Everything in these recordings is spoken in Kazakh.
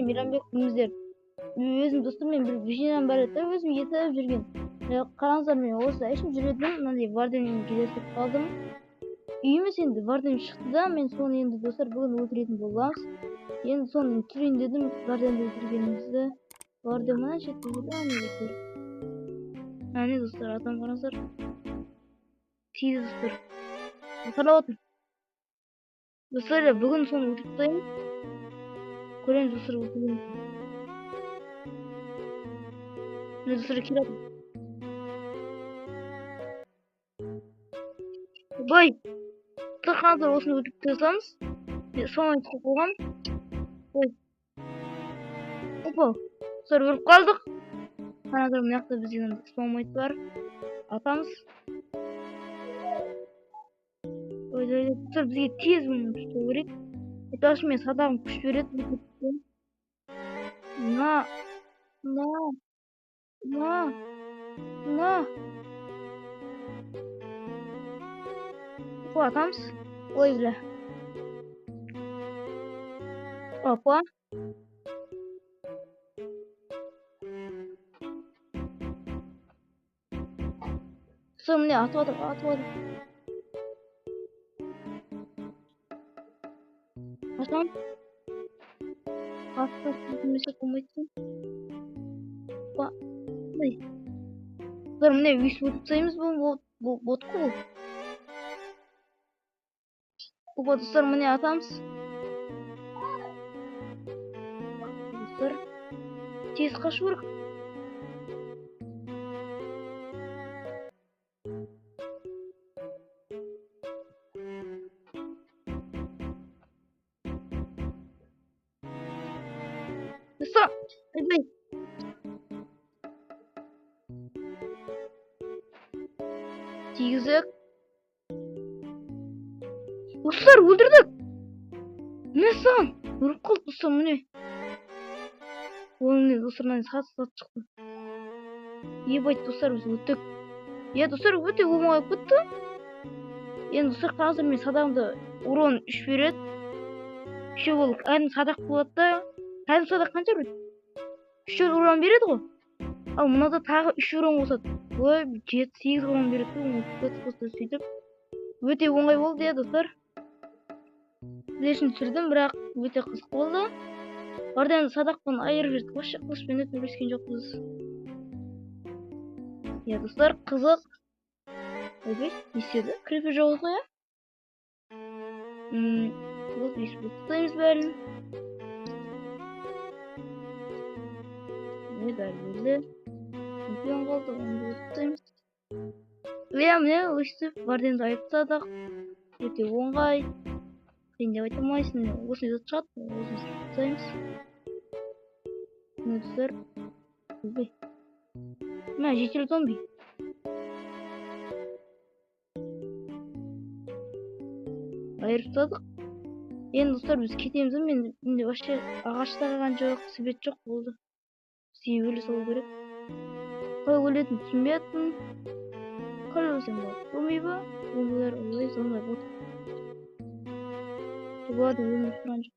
мен Мейрамбек біздер өзім достарыммен бір жинап барады да өзім етіп жүрген. Қараңыздар, мен осылай ішіп жүретінмін, мынандай Варденмен кездесіп қалдым. Үйіміз енді Варден шықты да, мен соны енді достар бүгін өлтіретін боламыз. Енді соны түсірейін дедім, Варденді өлтіргенімізді. Варден мына шетте жүрді, әне достар, атам қараңыздар. Тиді достар. Қарап отыр. Достар, бүгін соны өлтіріп тастаймын. Көреміз достар өлтірген. Міне достар келеді. Бай. Қараңыздар, осыны өлтіріп тастаймыз. Соны айтып қойғам. Ой. Опа. Достар өліп қалдық. Қараңыздар, мына жақта бізден сломайт бар. Атамыз. Достар, бізге тез бұны күштеу керек. Айтпақшы, мен садағым күш береді. Опа, атамыз. Ой, бля. Опа. Достар, міне атып жатыр. Атам. Атып кетмесе болмайды. Опа. Ой. Достар, міне өйстіп өтіп тастаймыз, бұл бот қой. Опа, достар, міне атамыз. Достар, тез қашу керек. Достар, айбай. Тигізік. Достар, өлтірдік. Міне сан. Өліп қалды достар, міне. Оны достарынан саты шықты. Ебать, достар, біз өттік. Достар, өте оңай кетті. Енді достар, қазір мен садағымды урон 3 береді. 3 ол кәдімгі садақ болады да. Кәдімгі садақ қанша береді? 3 урон береді ғой. Ал мынада тағы 3 урон қосады. Ой, 7-8 урон береді. Сөйтіп өте оңай болды, достар. Білешін түсірдім, бірақ өте қызық болды. Варден садақпен айырып жүрдік. Вообще қылышпен өтмелескен жоқпыз. Достар, қызық. Ойбай, естеді. Крипер жоқ қой, Бұл өйстіп тұтаймыз бәрін. Бәрі Үлкен қалды, оны тұтаймыз. Міне өйстіп Варденді айыптадық. Өте оңай. Қиын деп айтамайсың. Осыны шығады. Осыны тұтаймыз. Достар. Ойбай. Мә, жетел зомби. Айырып. Енді достар, біз кетеміз. Менде вообще ағаш тағаған жоқ, свет жоқ болды. Сүйі өлі салу керек. Қой өлетін түсінбейтін. Қой өлсем болады. Өлмей ба? Өлмейлер олай сондай болды. Болады, өлмей тұрған жоқ.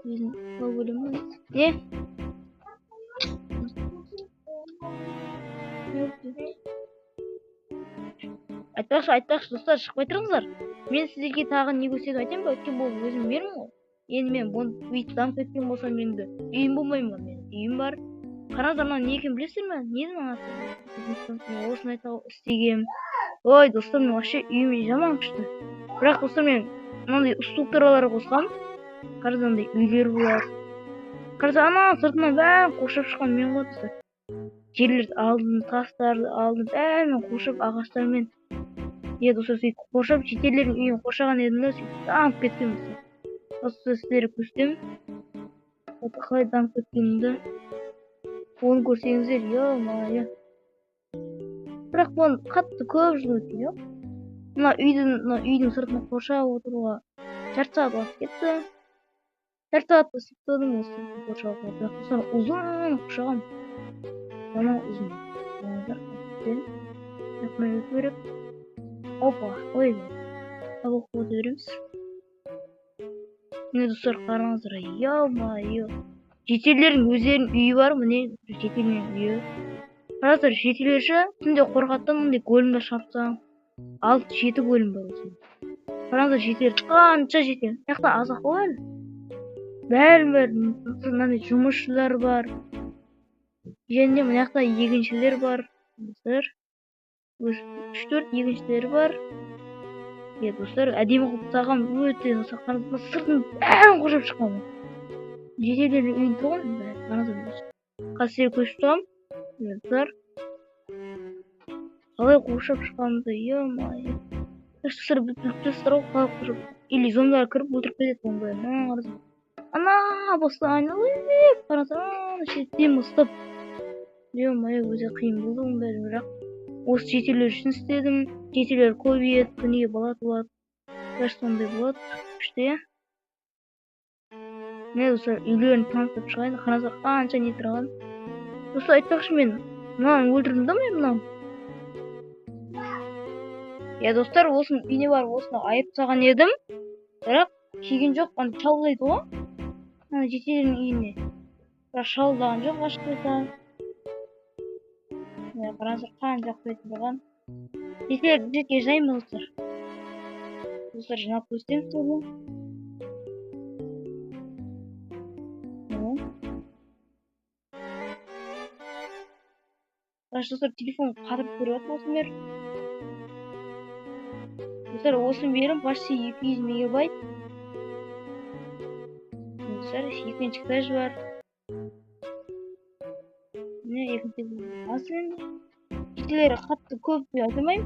Өзін қой өлемін. Не? Айтпақшы, достар, шықпай тұрыңыздар. Мен сіздерге тағы не көрсетіп айтайын ба? Өткен болып өзім бермін ғой. Енді мен бұны бүйтіп дамып кеткен болсам, енді үйім болмаймын ба? Мен үйім бар. Қараңыздар, мына не екенін білесіздер ме? Не аты? Мен осыны істегем. Ой, достар, мен вообще үйім жаман күшті. Бірақ достар, мен мынандай структуралар қосқам. Қараңыздар, үйлер болады. Қараңыздар, ана сыртынан бәрін қоршап шыққан мен ғой, достар. Жерлерді алдым, тастарды алдым, бәрін қоршап ағаштармен. Достар, сөйтіп қоршап, шетелердің үйін қоршаған едім да, сөйтіп дамып кеткен достар. Осы сіздері көстем. Қалай дамып кеткенімді. Оны көрсеңіздер, ё-майо. Бірақ бұны қатты көп жыл өткен, жоқ? Мына үйдің сыртына қоршап отыруға 4 сағат уақыт кетті. 4 сағатта сыптадым осы қоршауға. Бірақ достар, ұзын қоршаған. Жаман ұзын. Мен өту керек. Опа, ой. Абыл қуаты береміз. Міне достар қараңыздар, ё-моё. Жетелердің өздерінің үйі бар, міне жетелердің үйі. Қараңыздар, жетелер ше түнде қорқаттан мындай бөлімді шапсаң, 6-7 бөлім бар осында. Қараңыздар, жетелер қанша жетел. Мына жақта азық қой әлі. Бәрі мынандай жұмысшылар бар. Және мына жақта егіншілер бар. Достар, 3-4 егіншілер бар. Достар, әдемі қылып тастаған өте қараңыздар, сыртын бәрін қоршап шыққан. Жетелердің үйін тұғын, қараңыздар. Қазір көшіп тұғам. Достар, қалай қоршап шыққанымды, ё-моё. Достар, достар, қалай қоршап. Или зомбилар кіріп өлтіріп кетеді оны. Қараңыздар. Ана болса айналып, қараңыздар, шеттен ұстап. Ё-моё, өте қиын болды оның бәрі, бірақ осы жетелер үшін істедім. Жетелер көбейеді, күніге бала туады. Даже сондай болады. Күшті. Міне достар, үйлерін таныстырып шығайын. Қараңыздар, қанша не тұрған. Достар, айтпақшы, мен мынаны өлтірдім да, мен мынаны. Достар, осының үйіне барып осыны айып тастаған едім. Бірақ келген жоқ, ана шалдайды ғой. Ана жетелердің үйіне. Бірақ шалдаған жоқ, ашып қойса. Қараңыздар, қанша қоятын тұрған. Жетелер бізге жайма достар. Достар, жинап көстем соны. Достар, телефон қатырып көріп жатыр осының бері. Достар, осының берім почти 200 мегабайт. Достар, екінші кітаж бар. Міне, екінші асыл. Жетелері қатты көп айтамайым.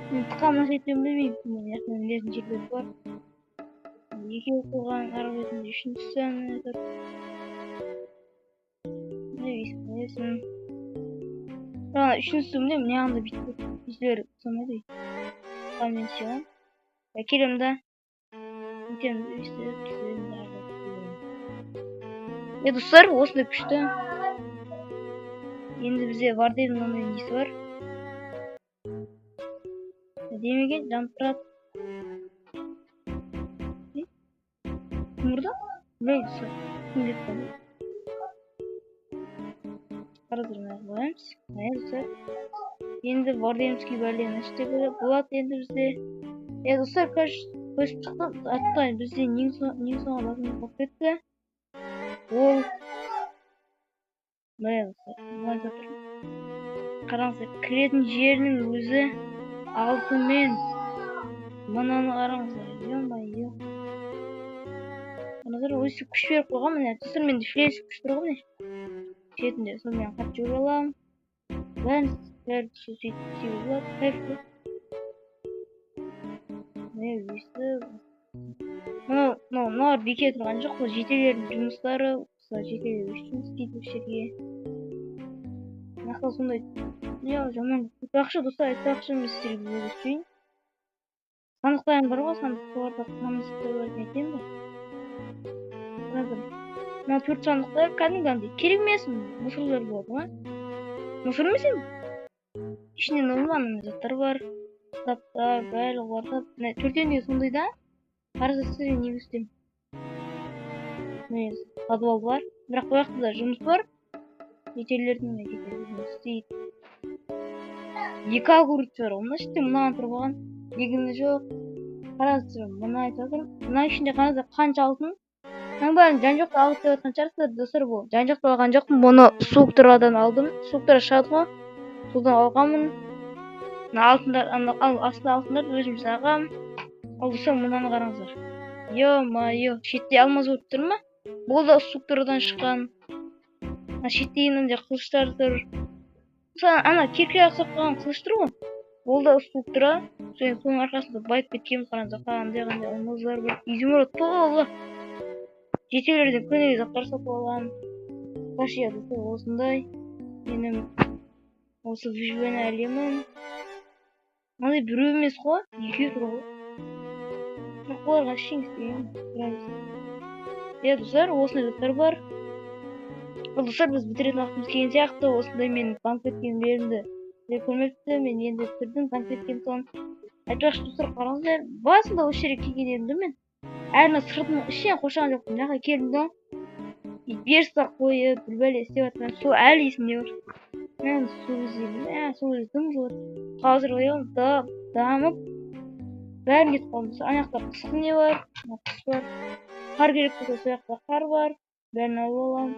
Мен тықамын айтуын білмеймін. Мен яқын жетелер бар. Екеу қылған арғы бетінде үшіншісі айтар. Несін. Үшіншісі міне, міне ағында бітті. Жетелер самайды. Мен сеуім. Келем да. Достар, осындай күшті. Енді бізде Варденің ондай несі бар. Демеген жанып тұрады. Кімұрда? Білмейді достар. Кім деп қалды? Қарадырмай қоямыз. Достар. Енді Варденский бәлені іште болады енді бізде. Достар, көшіп шықтым. Аттайын бізде нең соңға басымыз болып кетті. Ол қараңыздар, кіретін жерінің өзі алтынмен. Мынаны қараңыздар, ё-моё. Қараңыздар, өзі күш беріп қойған. Міне, достар, менде флеш күш тұр ғой, міне. Шетінде сонымен қатты жүре аламын. Бәрі сөйтіп болады, кайфы. Міне, өйсті. Мыналар беке тұрған жоқ, бұл жетелердің жұмыстары. Жетелер үшін істейді жерге. Нақыл сондай. Жаман. Айтпақшы, достар, айтпақшы, мен сіздерге бөліп өтейін. Сандықтарым бар ғой, сандықтарда қамыстар бар айтайын ба? Мына 4 сандықтар кәдімгідей керек емес, мусорлар болады ғой. Мусор емес енді. Ішінде нормальный заттар бар. Кітаптар, бәрі бар. Төртеуінде сондай да. Қарызда сіздерге не істеймін? Подвал бар. Бірақ бұл жақта да жұмыс бар. Жетелердің жұмыс істейді. 2 огурец бар. Онда іште мынаған тұрып алған. Егіні жоқ. Қараңыздар, мына айтып жатырмын. Мына ішінде қараңыздар қанша алтын. Мынаның бәрін жан-жақта алып деп жатқан шығарсыздар, достар, бұл. Жан-жақта алған жоқпын. Бұны суықтырғадан алдым. Суықтыра шығады ғой. Содан алғанмын. Мына алтындар, астында алтындар өзім жасағам. Ал достар, мынаны қараңыздар. Ё-моё, шетте алмаз болып тұр ма? Бұл да суықтырғадан шыққан. Шеттегеннен де қылыштар тұр. Ана киркеге ұқсап қалған қылыш тұр ғой. Ол да суықтыра. Соның арқасында байып кеткен. Қараңыздар, қандай алмаздар бар. Изумруд толы. Жетелерден көне заттар сатып алған. Қашия достар, осындай. Менің осы выживание әлемін. Мынандай біреу емес қой, екеу тұр ғой. Оларға ештеңе істеген. Достар, осындай заттар бар. Достар, біз бітіретін уақытымыз келген сияқты. Осындай мен танып кеткен берімді көрмепті. Мен енді бітірдім, танып кеткен соң. Айтпақшы, достар, қараңыздар. Басында осы жерге келген едім мен. әрі сыртын ішіне қоршаған жоқпын, жаққа келдім да берісті қойып бір бәле істеп жатқан, сол әлі есімде бар. Мен су іздеймін, сол кезде дым жылы. Қазір оянып дамып бәрін кетіп қалдым. Ана жақта қысқы не бар, қыс бар, қар керек болса сол жақта қар бар, бәрін алып аламын.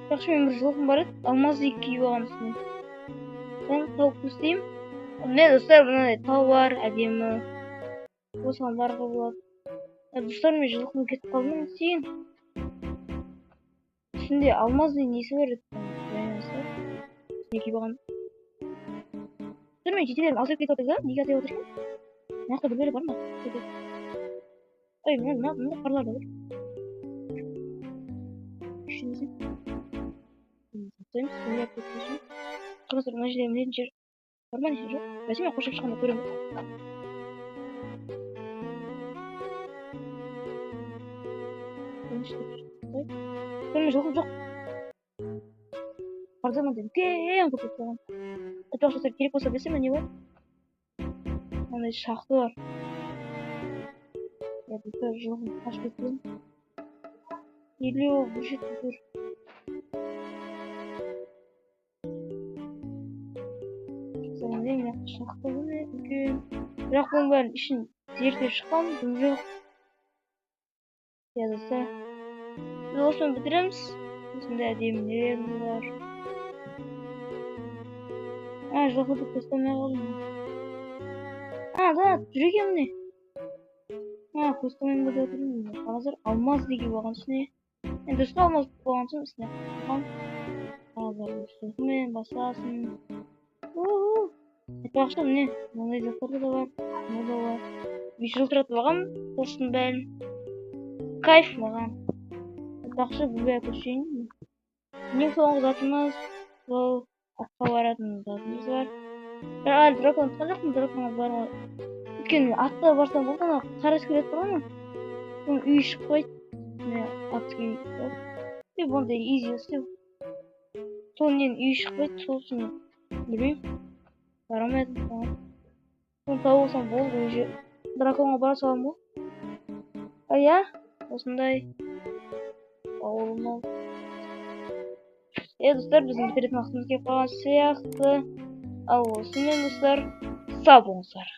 Жақсы, мен бір жылқым бар еді, алмазды киіп алған үстіне. Соны тауып көздеймін. Міне достар, мынандай тау бар, әдемі. Осыған баруға болады. Достар, мен жылқым кетіп қалдым, не істейін? Үстінде алмазды несі бар еді. Не киіп алған. Достар, мен жетелерім азайып кетіп отыр да, неге азайып отыр екен? Мына жақта бір бәле бар ма? Ой, мына қарлар да бар. Қазір мына жерде мінетін жер бар ма, не жоқ? Бәсе мен қоршап шыққанда көремін. Көрме жылқым жоқ. Қарзамын дедім, үлкен көп болған. Айтпақшы достар, керек болса білесің бе, не бар? Мынандай шақты бар. Достар, жылқым қашып кеткен. Елеу бір жетті тұр. Шақты бұны үлкен. Бірақ бұның бәрін ішін зерттеп шыққам, дым жоқ. Достар, біз осымен бітіреміз. Осындай әдемі нелерім бар. Жылқыды көстемей қалдым. Да, жүр екен міне. Көстемей бітіп отырмын. Қазір алмаз деген болған үстіне. Мен дұрысқа алмаз болған соң үстіне қойған. Қазір жылқымен басасын. Айтпақшы, міне, мынандай заттар да бар. Мынау да бар. 5 жыл тұратып алғам, осының бәрін. Кайф маған. Айтпақшы, бұл бәрі көшейін. Ең соңғы затымыз, бұл атқа баратын затымыз бар. Бірақ әлі дракон ұтқан жоқпын, драконға баруға. Өйткені атқа барсам болды, ана қара скелет бар ғой. Оның үйі шықпайды. Міне атқа үйі. Бұндай изи істеу. Сол ненің үйі шықпайды, сол үшін білмеймін. Барамайдым. Соны тауып алсам болды, уже драконға бара салам ғой. Осындай ауылым ол. Достар, біздің бітіретін уақытымыз келіп қалған сияқты. Ал осымен достар, сау болыңыздар.